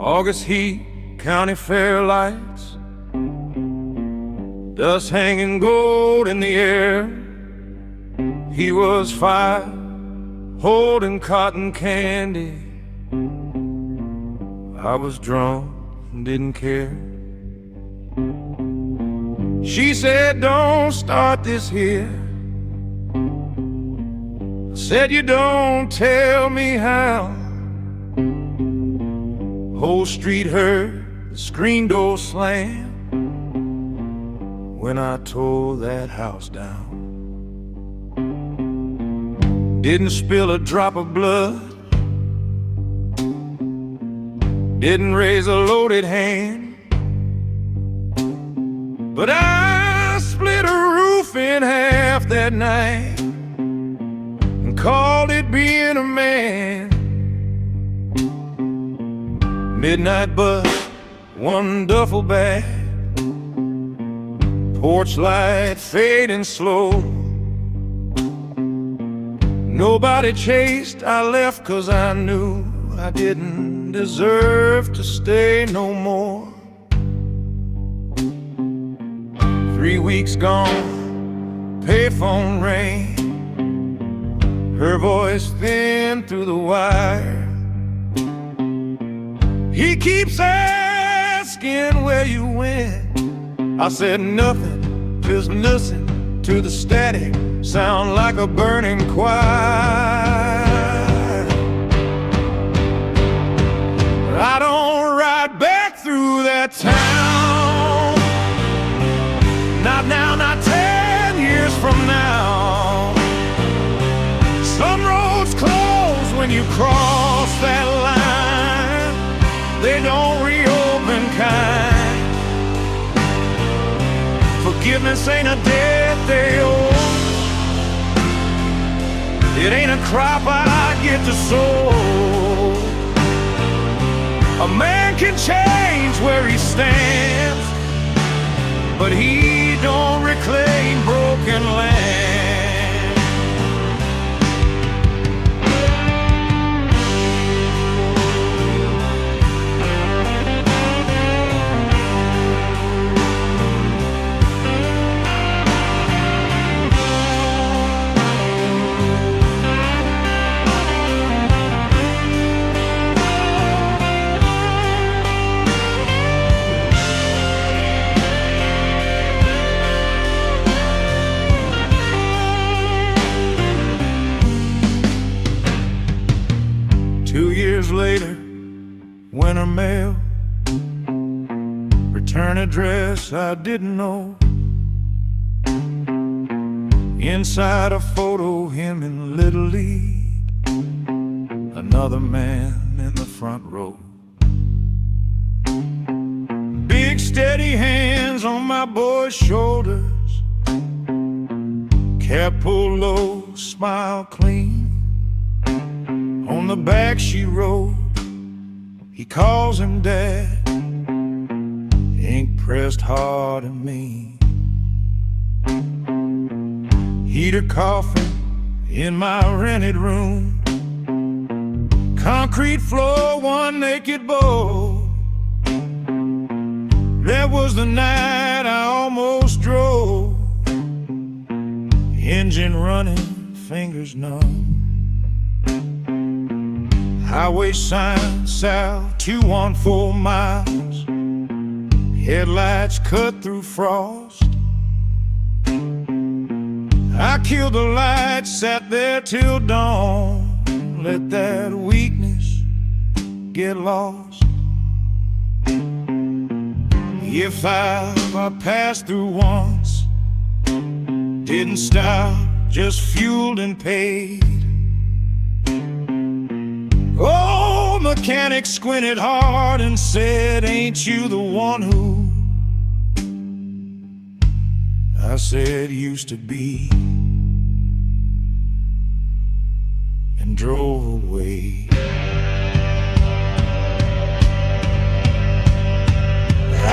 August heat, county fair lights, dust hanging gold in the air. He was 5, holding cotton candy. I was drunk and didn't care. She said, don't start this here. I said, you don't tell me how. Whole street heard the screen door slam when I tore that house down. Didn't spill a drop of blood, didn't raise a loaded hand, but I split a roof in half that night and called it being a man. Midnight bus, 1 duffel bag, porch light fading slow. Nobody chased, I left 'cause I knew I didn't deserve to stay no more. 3 weeks gone, payphone rang, her voice thin through the wire. He keeps asking where you went. I said nothing, just listen to the static, sound like a burning choir. I don't ride back through that town, not now, not 10 years from now. Some roads close when you cross that line, they don't reopen kind. Forgiveness ain't a debt they owe, it ain't a crop I get to sow. A man can change where he stands, but he don't reclaim broken land. 2 years later, winter mail, return address I didn't know. Inside a photo, him in Little League, another man in the front row. Big steady hands on my boy's shoulders, cap pulled low, smile clean. On the back she wrote, he calls him Dad, ink pressed hard and mean. Heater coughing in my rented room, concrete floor, one naked bowl. That was the night I almost drove, engine running, fingers numb. Highway sign south, 214 miles, headlights cut through frost. I killed the lights, sat there till dawn, let that weakness get lost. If I passed through once, didn't stop, just fueled and paid. Oh, mechanic squinted hard and said, ain't you the one who? I said, used to be, and drove away.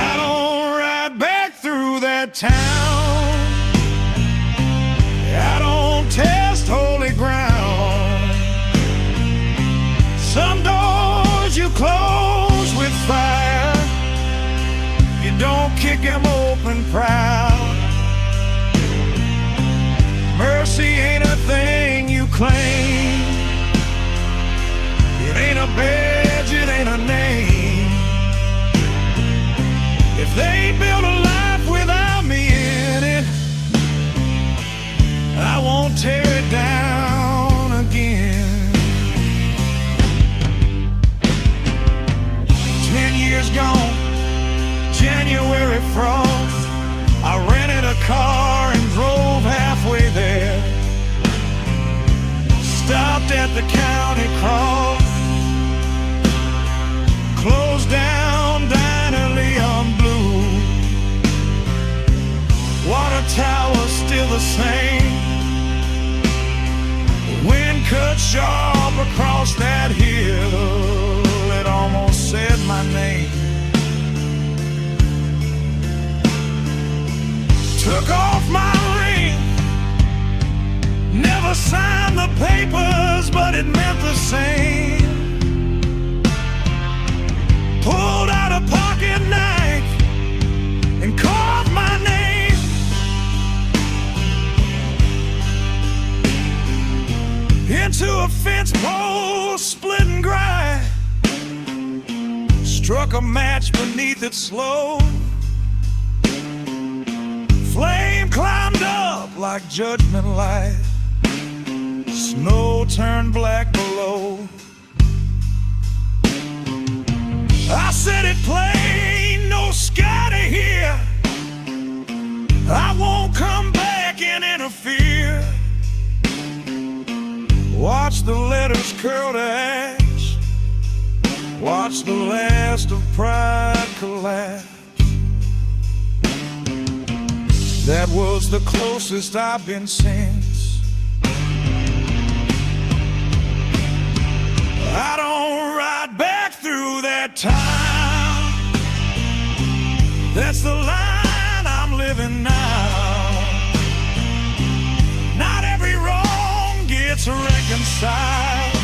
I don't ride back through that town, I don't test holy ground. Some doors you close with don't kick him open proud. Mercy ain't a thing you claim. It ain't a badge, it ain't a name. If they build a life without me in it, I won't tear it down again. 10 years gone, January frost. I rented a car and drove halfway there. Stopped at the county cross. Closed down Diner Leon Blue. Water tower still the same. Wind cut sharp across that hill. It almost said my name. Took off my ring. Never signed the papers, but it meant the same. Pulled out a pocket knife and carved my name. Into a fence post, split and grind. Struck a match beneath it slow. Flame climbed up like judgment light. Snow turned black below. I said it plain, no sky to hear. I won't come back and interfere. Watch the letters curl to ash. Watch the last of pride collapse. That was the closest I've been since. I don't ride back through that time. That's the line I'm living now. Not every wrong gets reconciled.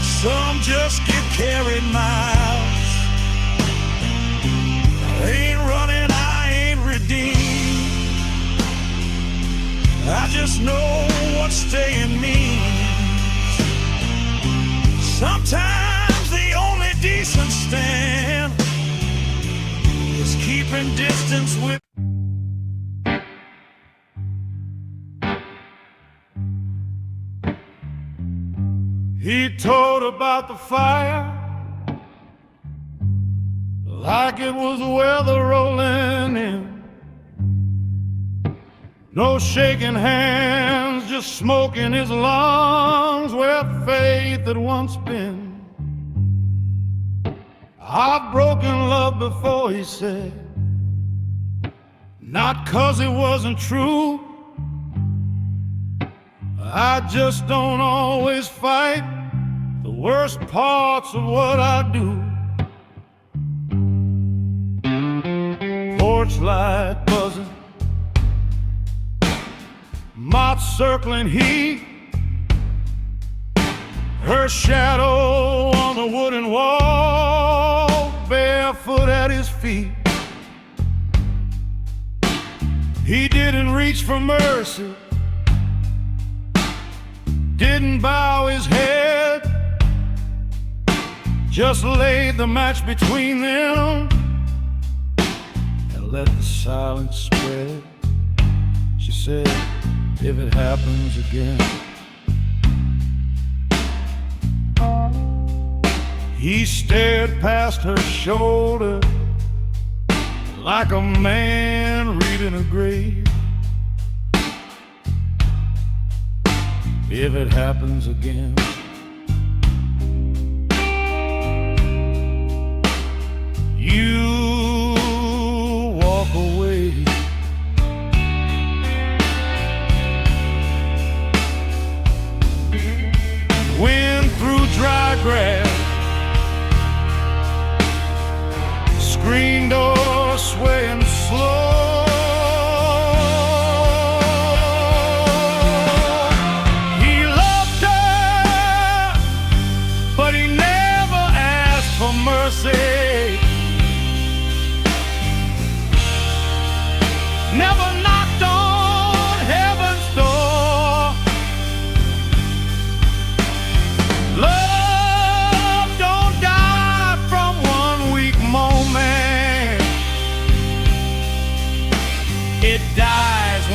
Some just get carried miles. I ain't running, I ain't redeemed. I just know what staying means. Sometimes the only decent stand is keeping distance with. He told about the fire like it was weather rolling in. No shaking hands, just smoke in his lungs where faith had once been. I've broken love before, he said, not 'cause it wasn't true. I just don't always fight the worst parts of what I do. Porch light buzzing, moths circling heat, her shadow on the wooden wall, barefoot at his feet. He didn't reach for mercy, didn't bow his head, just laid the match between them and let the silence spread. She said, if it happens again. He stared past her shoulder like a man reading a grave. If it happens again. You walk away. Wind through dry grass, screen door swaying slow. He loved her, but he never asked for mercy.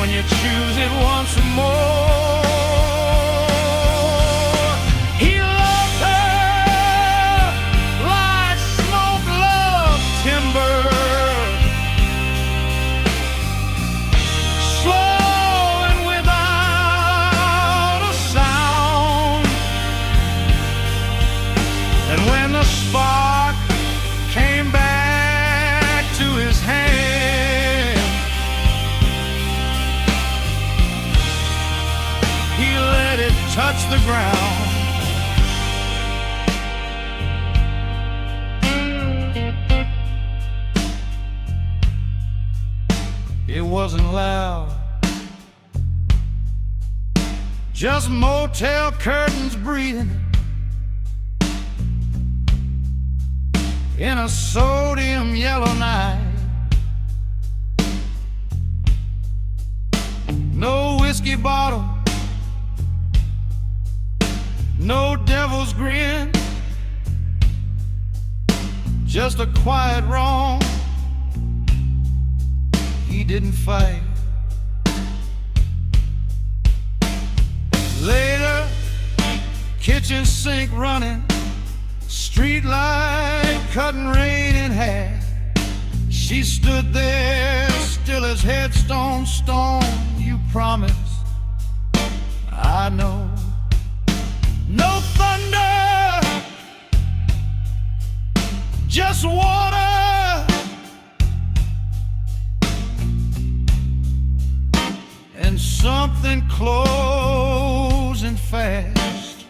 when you choose it once more. He loved her like smoke loves timber, slow and without a sound. And when the spark came back to his hand, he let it touch the ground. It wasn't loud, just motel curtains breathing in a sodium yellow night. No whiskey bottle, no devil's grin, just a quiet wrong. He didn't fight. Later, kitchen sink running, street light cutting rain in half. She stood there still as headstone stone. You promised, I know. No thunder, just water. And something closing fast.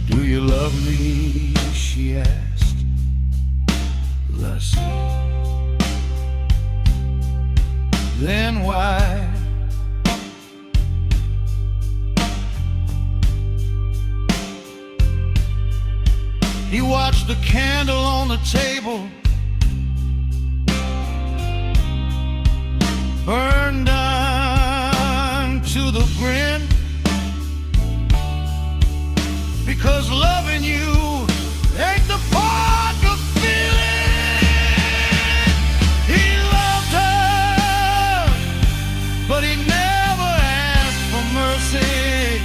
Do you love me? She asked. Less. Then why? He watched the candle on the table burn down to the grin, because loving you ain't the part of feeling. He loved her, but he never asked for mercy,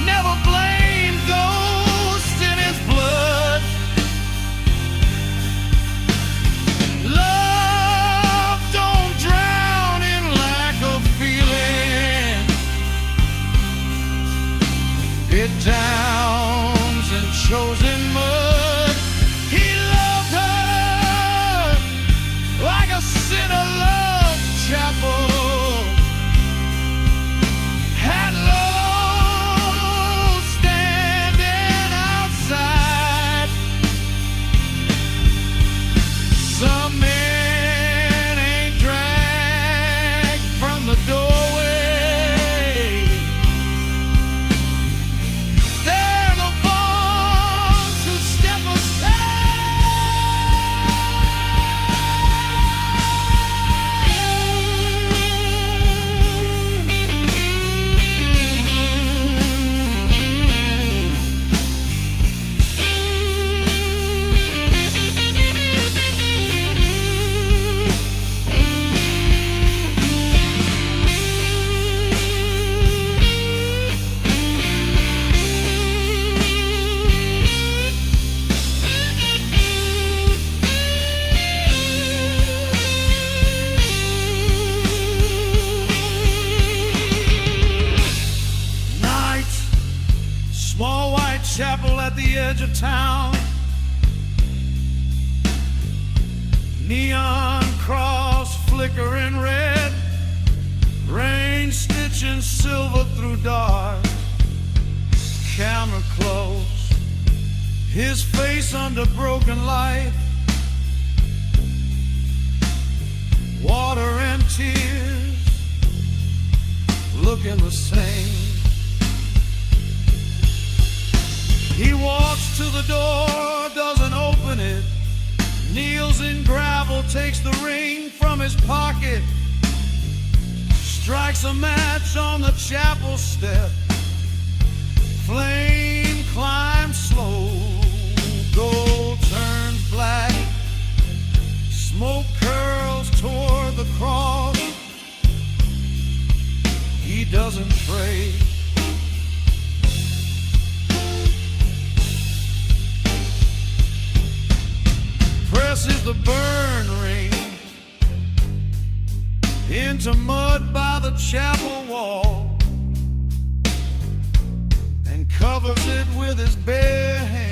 never blamed ghosts in his blood. Love don't drown in lack of feeling. It downs in chosen mud. He loved her like a sinner loved chapel. Had low standing outside. Some men ain't dragged from the doorway. They're the ones who step night, small white chapel at the edge of town. Neon cross flickering red, rain stitching silver through dark. Camera close, his face under broken light. Water and tears looking the same. He walks to the door, doesn't open it, kneels in gravel, takes the ring from his pocket, strikes a match on the chapel step. Flame climbs slow, gold turns black, presses the burn ring into mud by the chapel wall and covers it with his bare hand.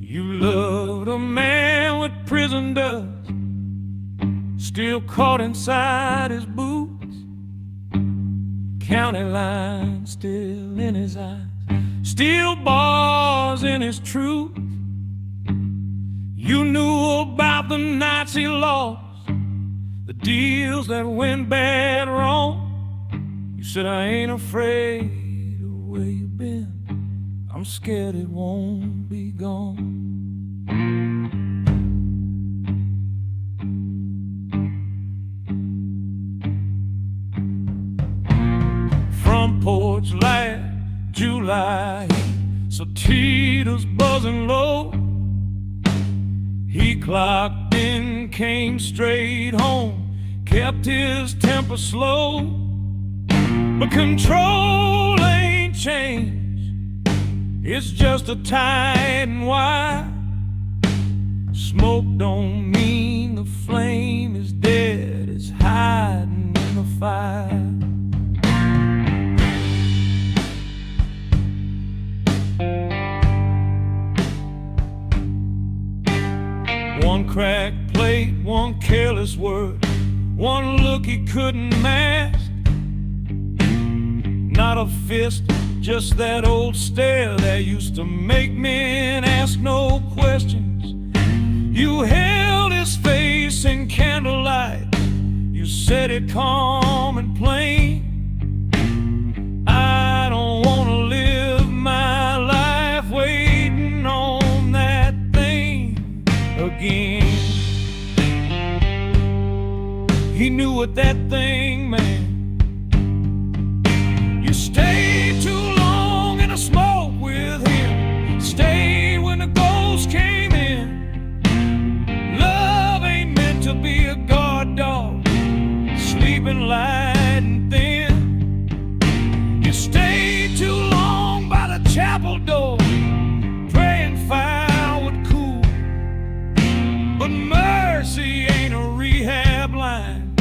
You loved a man with prison dust still caught inside his boots, county line still in his eyes, steel bars in his truth. You knew about the nights he lost, the deals that went bad wrong. You said, I ain't afraid of where you've been, I'm scared it won't be gone. Front porch light, July, so Tito's buzzing low. He clocked in, came straight home, kept his temper slow. But control ain't changed, it's just a tight and wire. Smoke don't mean the flame is dead, it's hiding in the fire. One cracked plate, one careless word, one look he couldn't mask. Not a fist, just that old stare that used to make men ask no questions. You held his face in candlelight, you said it calm and plain. I don't want to live my life waiting on that thing again. He knew what that thing meant. You stayed too long in the smoke with him, stayed when the ghost came in. Love ain't meant to be a guard dog, sleeping light and thin. You stayed too long by the chapel door, praying fire would cool. But mercy ain't a rehab line,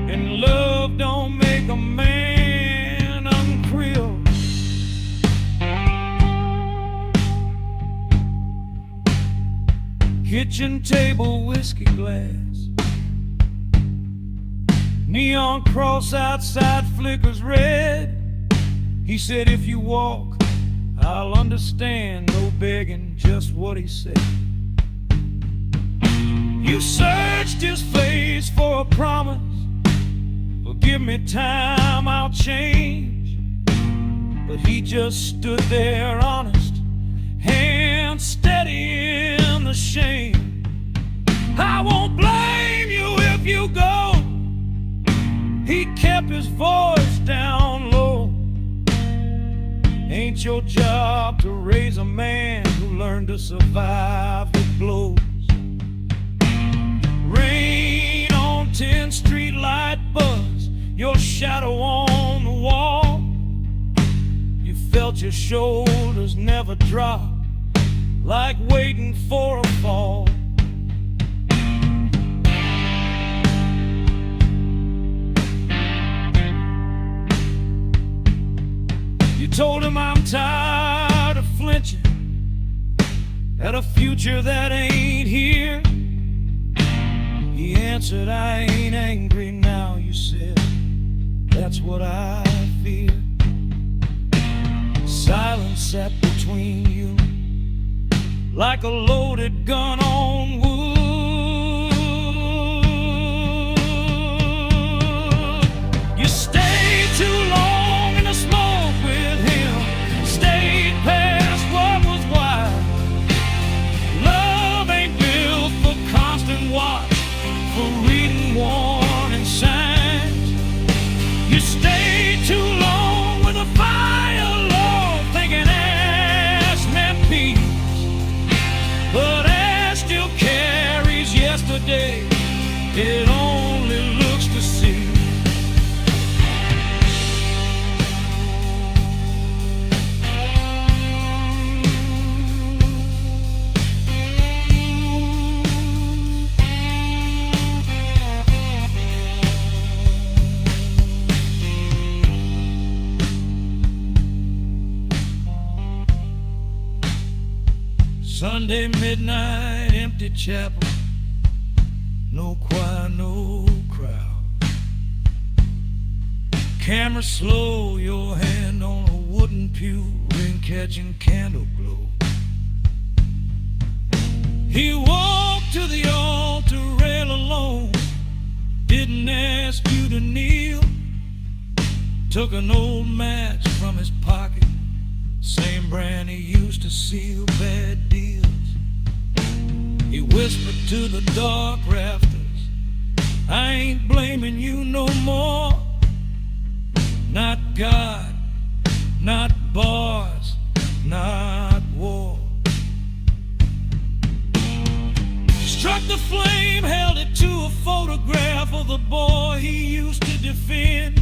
and love don't make a man uncreole. Kitchen table, whiskey glass, neon cross outside flickers red. He said, if you walk, I'll understand. No begging, just what he said. You searched his face for a promise, give me time, I'll change. But he just stood there honest, hand steady in the shame. I won't blame you if you go. He kept his voice down low. Ain't your job to raise a man who learned to survive with blows. Rain on 10th Street, light buzz, your shadow on the wall. You felt your shoulders never drop, like waiting for a fall. You told him, I'm tired of flinching at a future that ain't here. He answered, I ain't angry now. You said, that's what I fear. Silence sat between you like a loaded gun on wood. You stayed too long in the smoke with him, stayed past what was wild. Love ain't built for constant watch, for reading warning signs. You stayed too long with a fire low, thinking ash meant peace, but ash still cares. day, it only looks to see. Sunday midnight, empty chapel, no choir, no crowd. Camera slow, your hand on a wooden pew, ring catching candle glow. He walked to the altar rail alone, didn't ask you to kneel. Took an old match from his pocket, same brand he used to seal bad deals. He whispered to the dark rafters, I ain't blaming you no more. Not God, not bars, not war. Struck the flame, held it to a photograph of the boy he used to defend.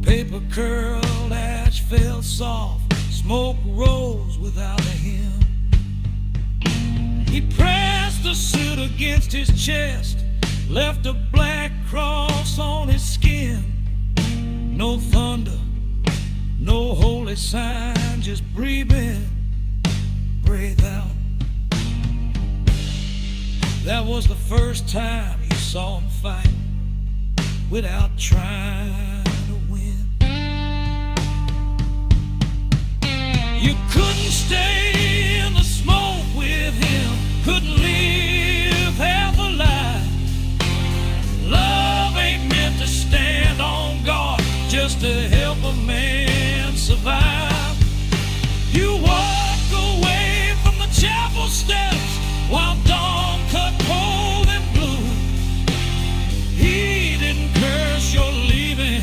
Paper curled, ash fell soft, smoke rose without a hymn. He pressed the suit against his chest, left a black cross on his skin. No thunder, no holy sign, just breathe in, breathe out. That was the first time you saw him fight without trying to win. You couldn't stay in the smoke with him, couldn't live half a lie. Love ain't meant to stand on guard, just to help a man survive. You walk away from the chapel steps while dawn cut cold and blue. He didn't curse your leaving,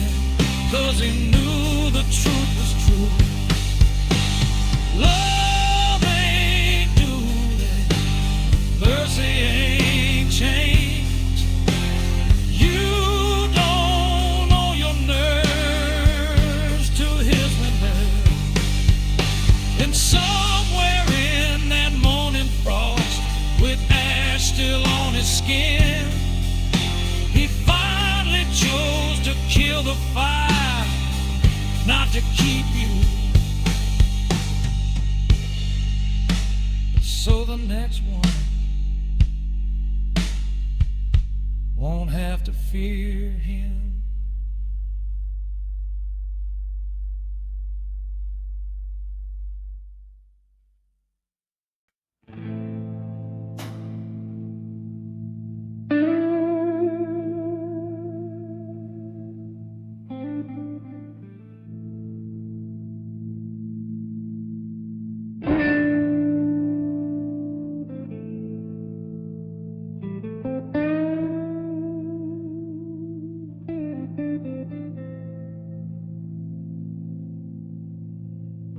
'cause he knew the truth was true. Love ain't duty, mercy ain't change. You don't know your nerves to his nerves. And somewhere in that morning frost, with ash still on his skin, he finally chose to kill the fire, not to keep you. So the next one won't have to fear him.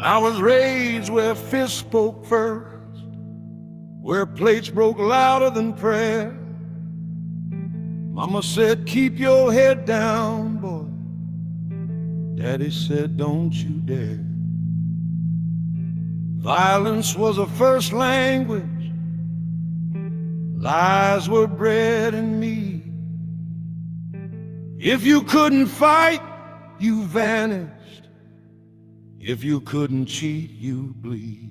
I was raised where fists spoke first, where plates broke louder than prayer. Mama said, keep your head down, boy. Daddy said, don't you dare. Violence was a first language, lies were bred in me. If you couldn't fight, you vanished. If you couldn't cheat, you bleed.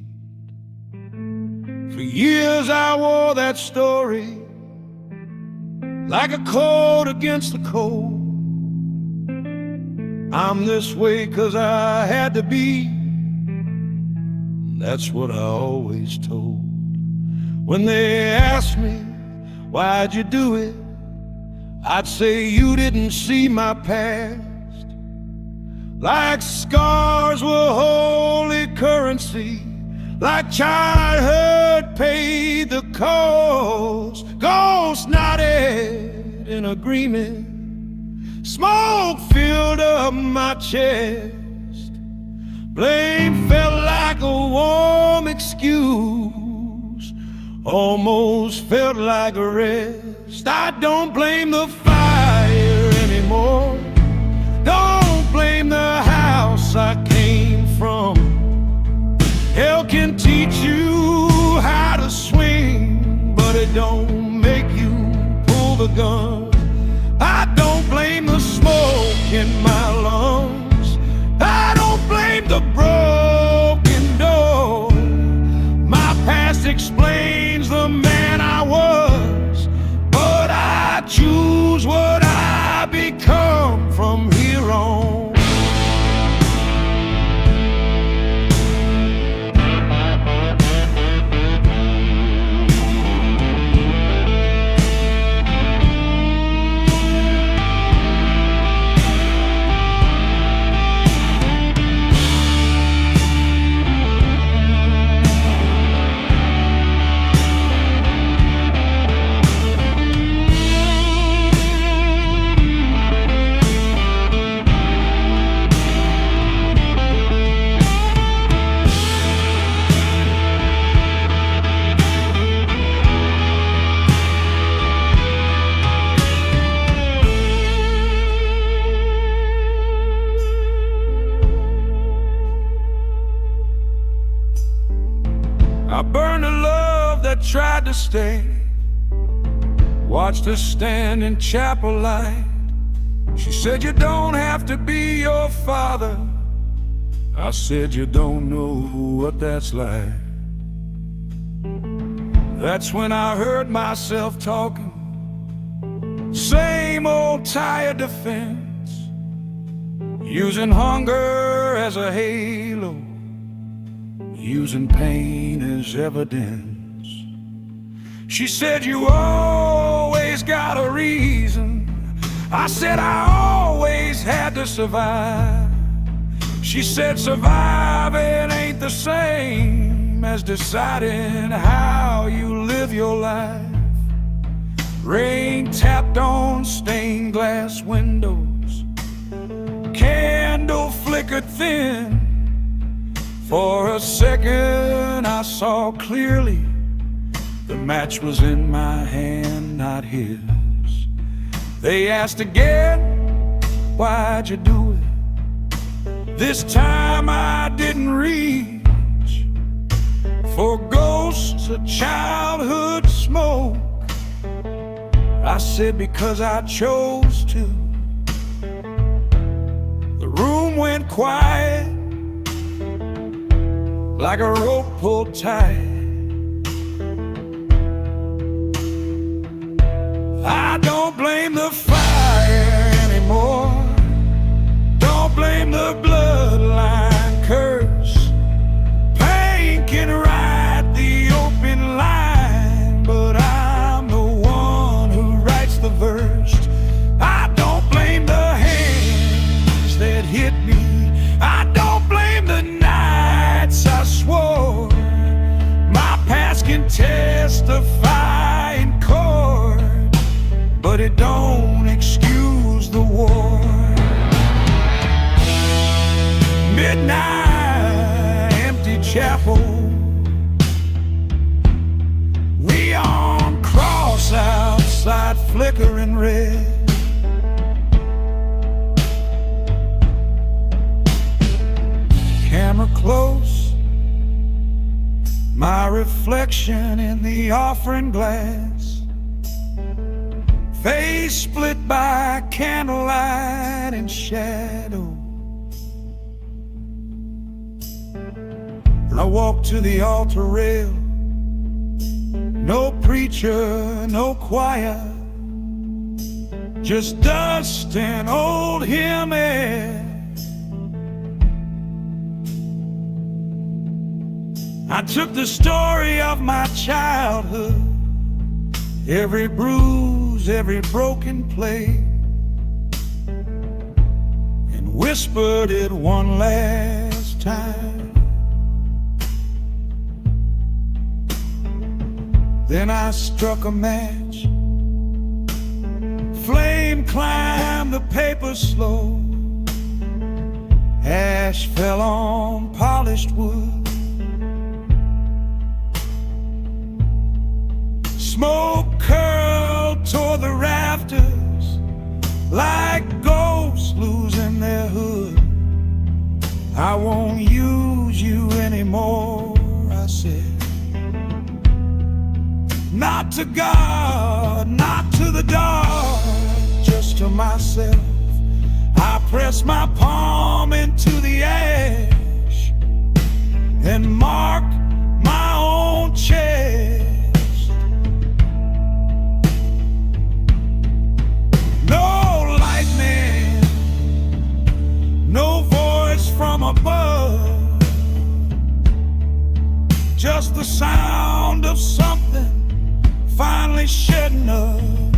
For years I wore that story like a coat against the cold. I'm this way 'cause I had to be. That's what I always told. When they asked me, why'd you do it? I'd say you didn't see my past. Like scars were holy currency, like childhood paid the cost. Ghosts nodded in agreement, smoke filled up my chest. Blame felt like a warm excuse. almost felt like a rest. I don't blame the fire anymore. Don't blame the house I came from. Hell can teach you how to swing, but it don't make you pull the gun. I don't blame the smoke in my lungs. I don't blame the broken door. My past explains the man I was, but I choose what I become from here on. I burned a love that tried to stay, watched her stand in chapel light. She said, you don't have to be your father. I said, you don't know what that's like. That's when I heard myself talking, same old tired defense, using hunger as a halo, using pain as evidence. She said, you always got a reason. I said, I always had to survive. She said, surviving ain't the same as deciding how you live your life. Rain tapped on stained glass windows, candle flickered thin. For a second I saw clearly, the match was in my hand, not his. They asked again, why'd you do it? This time I didn't reach for ghosts of childhood smoke. I said, because I chose to. The room went quiet, like a rope pulled tight. I don't blame the fire anymore. Don't blame the bloodline curse. Pain can write the open line, but I'm the one who writes the verse. I don't blame the hands that hit me. I don't blame the nights I swore. My past can testify in court, but it don't excuse the war. Midnight, empty chapel, we on cross outside flickering red. Camera close, my reflection in the offering glass, face split by candlelight and shadow. I walk to the altar rail, no preacher, no choir, just dust and old hymn air. I took the story of my childhood, every bruise, every broken plate, and whispered it one last time. Then I struck a match, flame climbed the paper slow, ash fell on polished wood. Smoke curled toward the rafters like ghosts losing their hood. I won't use you anymore, I said. Not to God, not to the dark, just to myself. I press my palm into the ash and mark my own chest. No lightning, no voice from above, just the sound of something finally shedding up.